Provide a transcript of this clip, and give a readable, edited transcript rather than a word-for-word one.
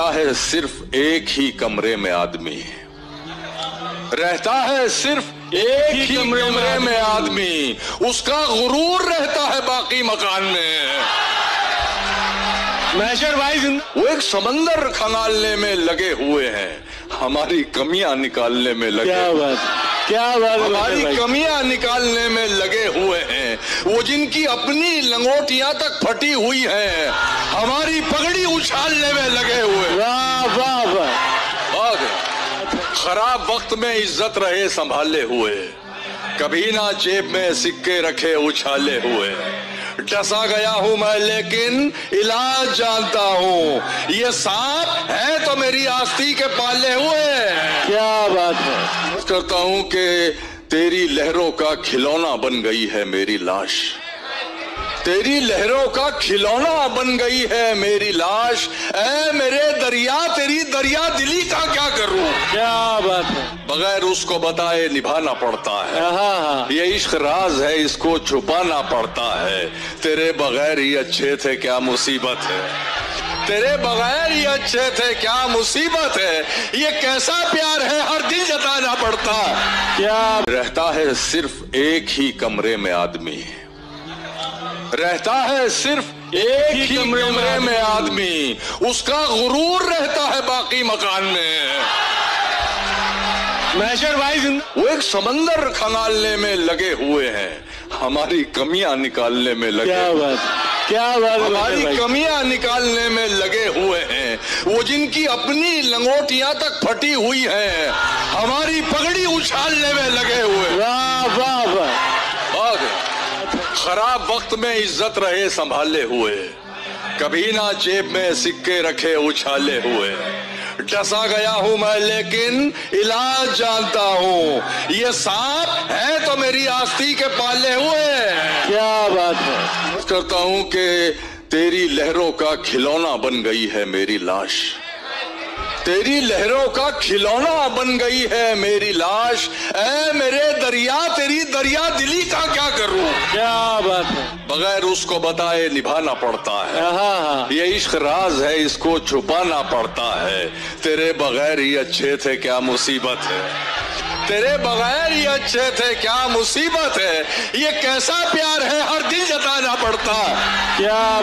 रहता है सिर्फ एक ही कमरे में आदमी, रहता है सिर्फ एक ही कमरे में आदमी, उसका गुरूर रहता है बाकी मकान में। महशर भाई वो एक समंदर खंगालने में लगे हुए हैं, हमारी कमियां निकालने में लगे। क्या बात हमारी कमियां निकालने में लगे हुए हैं। वो जिनकी अपनी लंगोटियां तक फटी हुई हैं, हमारी पगड़ी उछालने में लगे हुए। वाह वाह वाह। खराब वक्त में इज्जत रहे संभाले हुए, कभी ना जेब में सिक्के रखे उछाले हुए। डसा गया हूं मैं लेकिन इलाज जानता हूं, ये सांप है तो मेरी आस्ती के पाले हुए। क्या बात है। करता हूं कि तेरी लहरों का खिलौना बन गई है मेरी लाश, तेरी लहरों का खिलौना बन गई है मेरी लाश। ऐ मेरे दरिया, तेरी दरिया दिली का क्या करूं। क्या बात है। बगैर उसको बताए निभाना पड़ता है, ये इश्क राज है, इसको छुपाना पड़ता है। तेरे बगैर ही अच्छे थे क्या मुसीबत है, तेरे बगैर ही अच्छे थे क्या मुसीबत है। ये कैसा प्यार है हर दिन जताना पड़ता। क्या रहता है सिर्फ एक ही कमरे में आदमी, रहता है सिर्फ एक ही कमरे में आदमी, उसका गुरूर रहता है बाकी मकान में। महशर भाई वो एक समंदर खंगालने में लगे हुए हैं, हमारी कमियां निकालने में लगे। क्या बात हमारी कमियां निकालने में लगे हुए हैं। वो जिनकी अपनी लंगोटियां तक फटी हुई हैं, हमारी पगड़ी उछालने में लगे हुए। वाह वाह वाह। खराब वक्त में इज्जत रहे संभाले हुए, कभी ना जेब में सिक्के रखे उछाले हुए। डसा गया हूं मैं लेकिन इलाज जानता हूं, ये सांप है तो मेरी आस्ती के पाले हुए। क्या बात है। करता हूं कि तेरी लहरों का खिलौना बन गई है मेरी लाश, तेरी लहरों का खिलौना बन गई है मेरी लाश। ऐ मेरे दरिया, तेरी दरिया दिली का क्या करूं। क्या बात है। बगैर उसको बताए निभाना पड़ता है, ये इश्क राज है, इसको छुपाना पड़ता है। तेरे बगैर ही अच्छे थे क्या मुसीबत है, तेरे बगैर ही अच्छे थे क्या मुसीबत है। ये कैसा प्यार है हर दिन जताना पड़ता। क्या